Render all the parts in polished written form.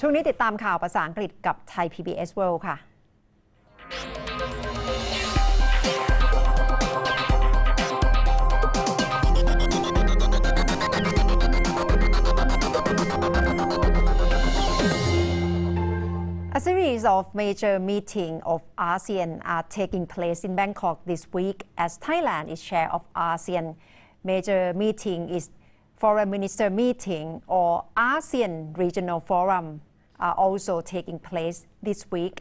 ช่วงนี้ติดตามข่าวภาษาอังกฤษกับไทย PBS World ค่ะ A series of major meetings of ASEAN are taking place in Bangkok this week as Thailand is chair of ASEAN. Major meeting is Foreign Minister meeting or ASEAN Regional Forum are also taking place this week.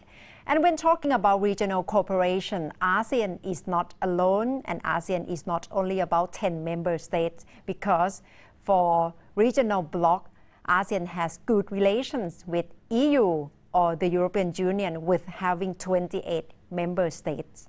And when talking about regional cooperation, ASEAN is not alone and ASEAN is not only about 10 member states because for regional bloc, ASEAN has good relations with EU or the European Union with having 28 member states.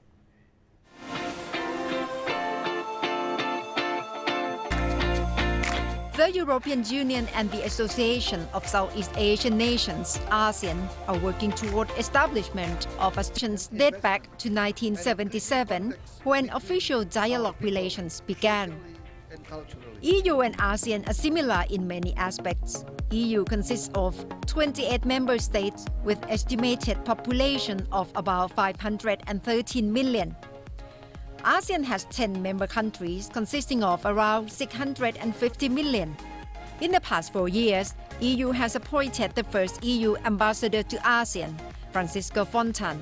The European Union and the Association of Southeast Asian Nations, ASEAN, are working toward establishment of associations date back to 1977, when official dialogue relations began. EU and ASEAN are similar in many aspects. EU consists of 28 member states with estimated population of about 513 million. ASEAN has 10 member countries consisting of around 650 million. In the past 4 years, EU has appointed the first EU ambassador to ASEAN, Francisco Fontan.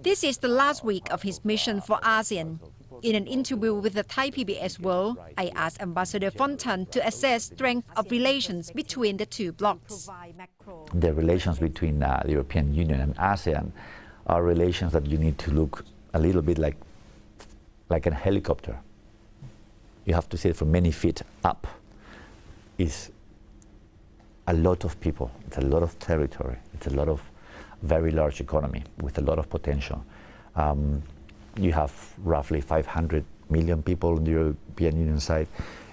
This is the last week of his mission for ASEAN. In an interview with the Thai PBS World, I asked Ambassador Fontan to assess strength of relations between the two blocs. The relations between the European Union and ASEAN are relations that you need to look a little bit like a helicopter. You have to see it from many feet up. It's a lot of people, it's a lot of territory, it's a lot of very large economy with a lot of potential. You have roughly 500 million people on the European Union side.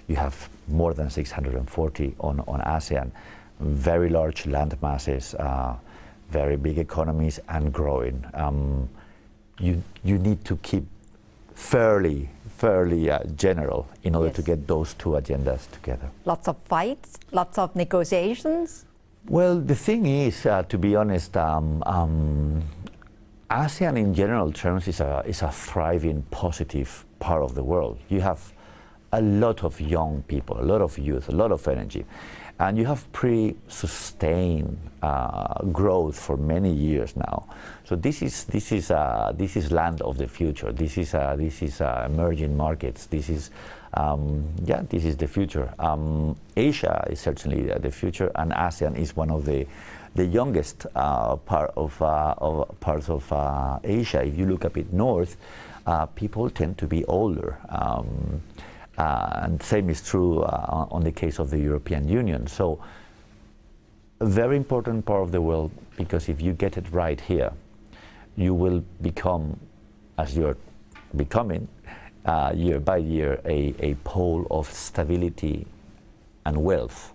You have more than 640 on ASEAN. Very large land masses, very big economies and growing. You need to keep fairly general in order to get those two agendas together. Lots of fights, lots of negotiations. Well, the thing is, to be honest, ASEAN in general terms is a thriving, positive part of the world. You have a lot of young people, a lot of youth, a lot of energy, and you have pretty sustained growth for many years now. So this is land of the future. This is emerging markets. This is this is the future. Asia is certainly the future, and ASEAN is one of the youngest parts of Asia. If you look a bit north, people tend to be older. And same is true on the case of the European Union. So a very important part of the world, because if you get it right here, you will become, as you're becoming, year by year, a pole of stability and wealth.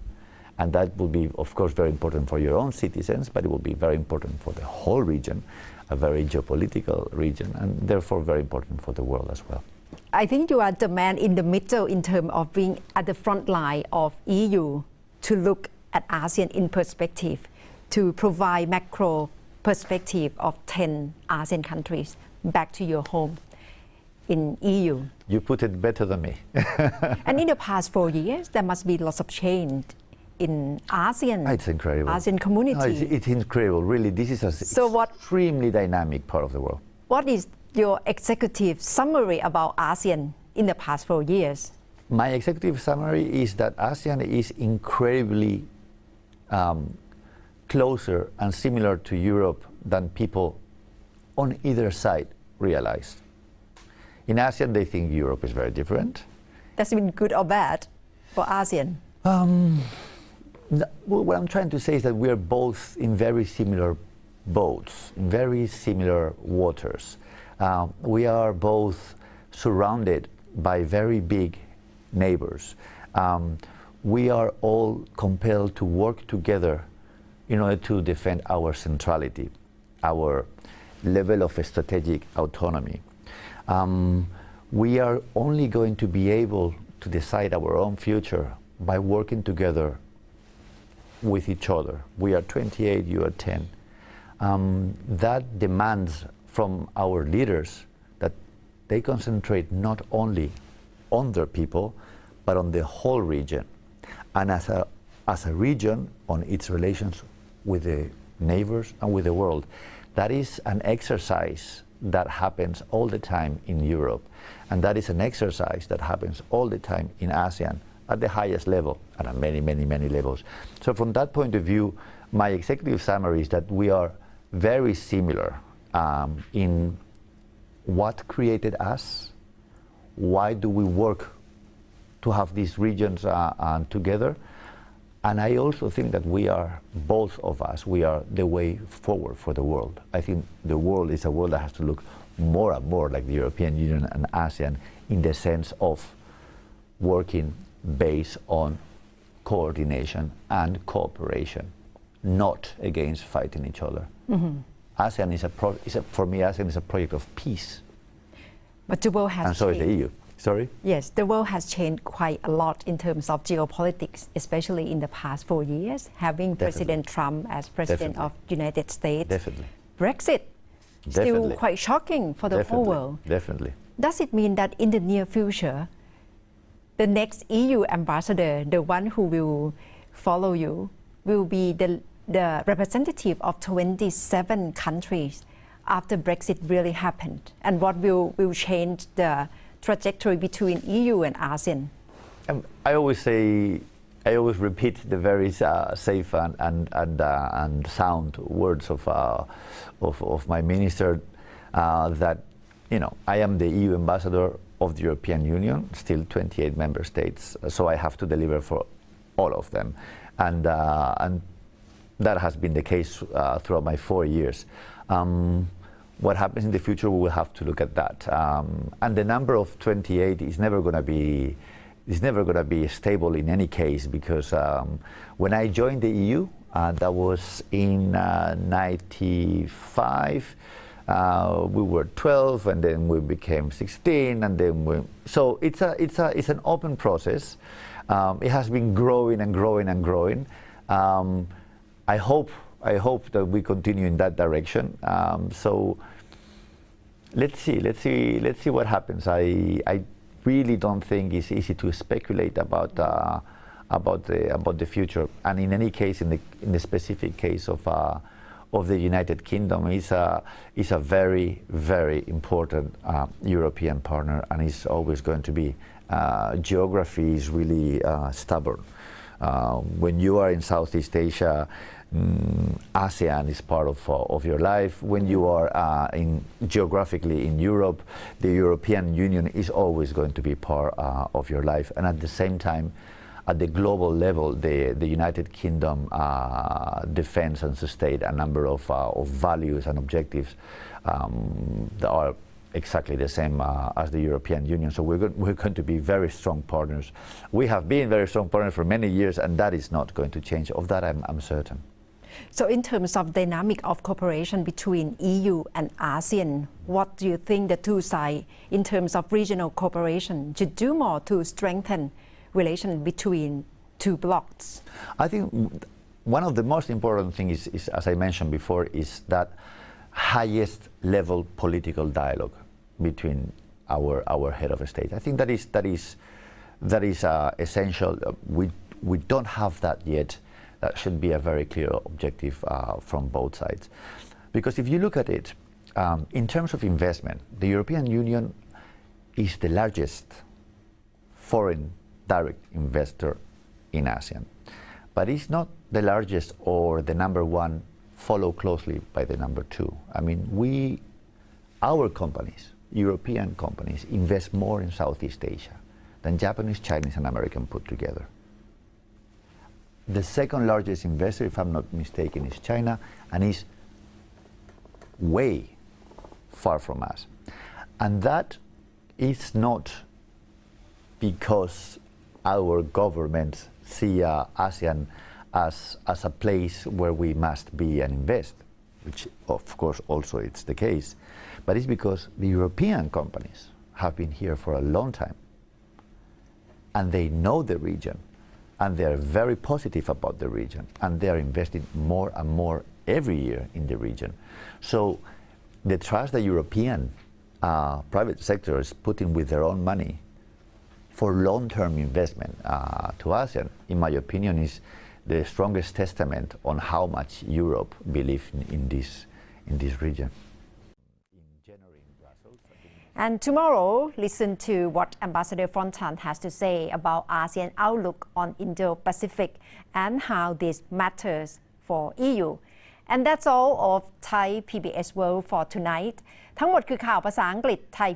And that will be, of course, very important for your own citizens, but it will be very important for the whole region, a very geopolitical region, and therefore very important for the world as well. I think you are the man in the middle in terms of being at the front line of EU to look at ASEAN in perspective, to provide macro perspective of 10 ASEAN countries back to your home in EU. You put it better than me. And in the past 4 years, there must be lots of change in ASEAN. It's incredible. ASEAN community. No, it's incredible, really. This is an extremely dynamic part of the world. What is your executive summary about ASEAN in the past 4 years? My executive summary is that ASEAN is incredibly closer and similar to Europe than people on either side realize. In ASEAN, they think Europe is very different. That's been good or bad for ASEAN? What I'm trying to say is that we are both in very similar boats, in very similar waters. We are both surrounded by very big neighbors. We are all compelled to work together in order to defend our centrality, our level of strategic autonomy. We are only going to be able to decide our own future by working together with each other. We are 28, you are 10. That demands from our leaders that they concentrate not only on their people, but on the whole region. And as a region, on its relations with the neighbors and with the world. That is an exercise that happens all the time in Europe. And that is an exercise that happens all the time in ASEAN at the highest level and at many, many, many levels. So from that point of view, my executive summary is that we are very similar in what created us, why do we work to have these regions together, and I also think that we are, both of us, we are the way forward for the world. I think the world is a world that has to look more and more like the European Union and ASEAN in the sense of working based on coordination and cooperation, not against fighting each other. Mm-hmm. ASEAN for me, ASEAN is a project of peace. But the world has and so changed. Is the EU. Sorry? Yes, the world has changed quite a lot in terms of geopolitics, especially in the past 4 years, having Definitely. President Trump as President Definitely. of United States. Definitely. Brexit, still Definitely. quite shocking for the whole world. Definitely. Does it mean that in the near future, the next EU ambassador, the one who will follow you, will be the representative of 27 countries after Brexit really happened? And what will change the trajectory between EU and ASEAN? I always repeat the very safe and sound words of my minister that, I am the EU ambassador of the European Union, still 28 member states, so I have to deliver for all of them, and that has been the case throughout my 4 years. What happens in the future, we will have to look at that. And the number of 28 is never going to be stable in any case, because when I joined the EU, that was in 95. We were 12, and then we became 16, and then so it's an open process. It has been growing and growing and growing. I hope that we continue in that direction. So let's see what happens. I really don't think it's easy to speculate about the future. And in any case, in the specific case of the United Kingdom, is a very, very important European partner, and is always going to be. Geography is really stubborn. When you are in Southeast Asia, ASEAN is part of your life. When you are geographically in Europe, the European Union is always going to be part of your life. And at the same time, at the global level, the United Kingdom defends and sustains a number of values and objectives that are exactly the same as the European Union. So we're going to be very strong partners. We have been very strong partners for many years, and that is not going to change. Of that, I'm certain. So in terms of dynamic of cooperation between EU and ASEAN, what do you think the two sides, in terms of regional cooperation, should do more to strengthen relations between two blocs? I think one of the most important things is, as I mentioned before, is that highest level political dialogue between our head of state. I think that is essential. We don't have that yet. That should be a very clear objective from both sides. Because if you look at it, in terms of investment, the European Union is the largest foreign direct investor in ASEAN. But it's not the largest or the number one, followed closely by the number two. I mean, our companies, European companies, invest more in Southeast Asia than Japanese, Chinese, and American put together. The second largest investor, if I'm not mistaken, is China, and is way far from us. And that is not because our governments see ASEAN as a place where we must be and invest, which of course also it's the case, but it's because the European companies have been here for a long time, and they know the region, and they're very positive about the region, and they're investing more and more every year in the region. So the trust the European private sector is putting with their own money for long-term investment to ASEAN, in my opinion, is the strongest testament on how much Europe believes in this region. And tomorrow, listen to what Ambassador Fontan has to say about ASEAN outlook on Indo-Pacific and how this matters for EU. And that's all of Thai PBS World for tonight. ทั้งหมดคือข่าวภาษาอังกฤษไทย